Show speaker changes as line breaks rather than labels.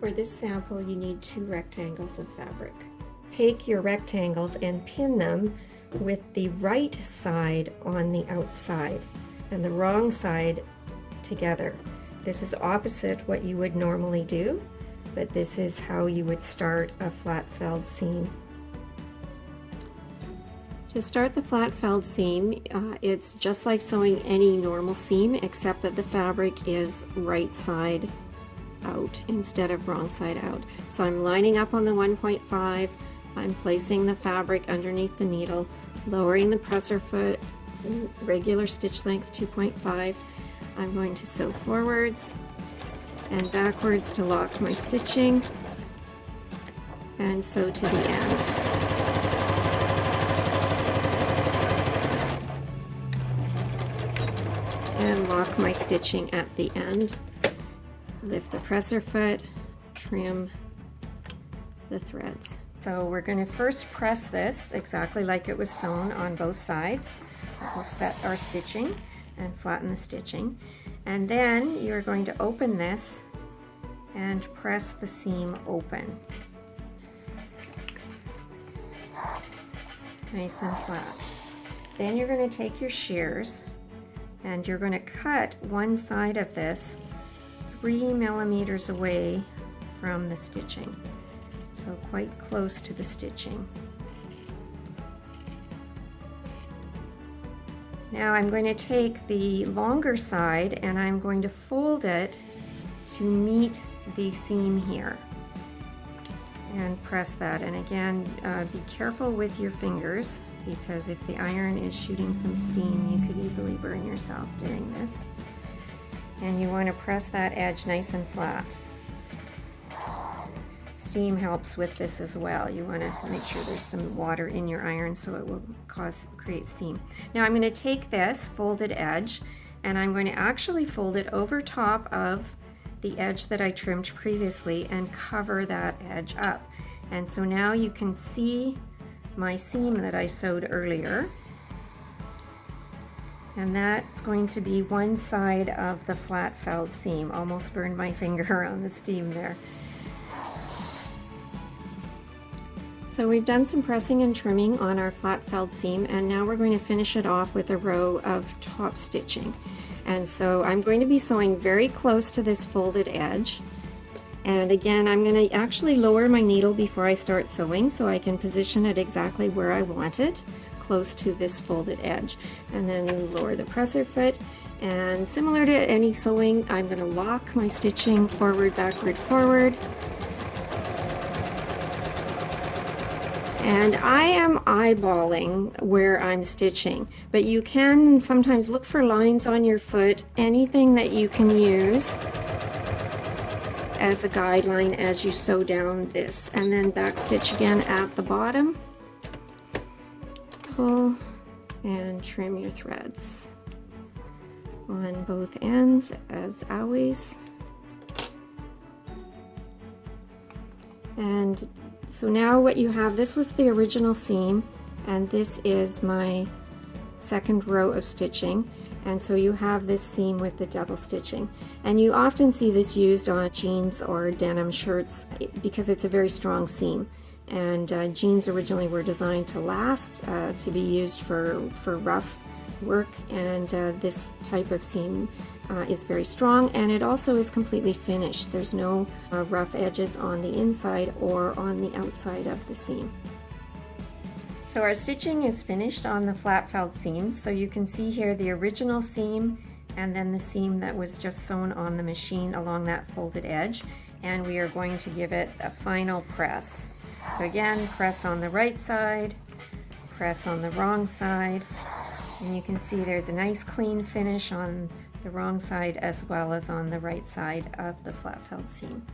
For this sample, you need 2 rectangles of fabric. Take your rectangles and pin them with the right side on the outside and the wrong side together. This is opposite what you would normally do, but this is how you would start a flat felled seam. To start the flat felled seam, it's just like sewing any normal seam, except that the fabric is right side out instead of wrong side out. So I'm lining up on the 1.5, I'm placing the fabric underneath the needle, lowering the presser foot, regular stitch length 2.5. I'm going to sew forwards and backwards to lock my stitching and sew to the end. And lock my stitching at the end. Lift the presser foot, trim the threads. So we're going to first press this exactly like it was sewn on both sides. We'll set our stitching and flatten the stitching. And then you're going to open this and press the seam open. Nice and flat. Then you're going to take your shears and you're going to cut one side of this 3 millimeters away from the stitching, so quite close to the stitching. Now I'm going to take the longer side and I'm going to fold it to meet the seam here and press that. And again, be careful with your fingers, because if the iron is shooting some steam, you could easily burn yourself doing this. And you want to press that edge nice and flat. Steam helps with this as well. You want to make sure there's some water in your iron so it will create steam. Now I'm going to take this folded edge and I'm going to actually fold it over top of the edge that I trimmed previously and cover that edge up. And so now you can see my seam that I sewed earlier, and that's going to be one side of the flat felled seam. Almost burned my finger on the steam there. So we've done some pressing and trimming on our flat felled seam, and now we're going to finish it off with a row of top stitching. And so I'm going to be sewing very close to this folded edge. And again, I'm going to actually lower my needle before I start sewing so I can position it exactly where I want it, close to this folded edge. And then lower the presser foot, and similar to any sewing, I'm going to lock my stitching forward, backward, forward. And I am eyeballing where I'm stitching, but you can sometimes look for lines on your foot, anything that you can use as a guideline as you sew down this. And then back stitch again at the bottom, pull and trim your threads on both ends as always. And so now what you have, this was the original seam and this is my second row of stitching. And so you have this seam with the double stitching. And you often see this used on jeans or denim shirts because it's a very strong seam. And jeans originally were designed to last, to be used for rough work, and this type of seam is very strong, and it also is completely finished. There's no rough edges on the inside or on the outside of the seam. So our stitching is finished on the flat felled seams. So you can see here the original seam and then the seam that was just sewn on the machine along that folded edge. And we are going to give it a final press. So again, press on the right side, press on the wrong side, and you can see there's a nice clean finish on the wrong side as well as on the right side of the flat felled seam.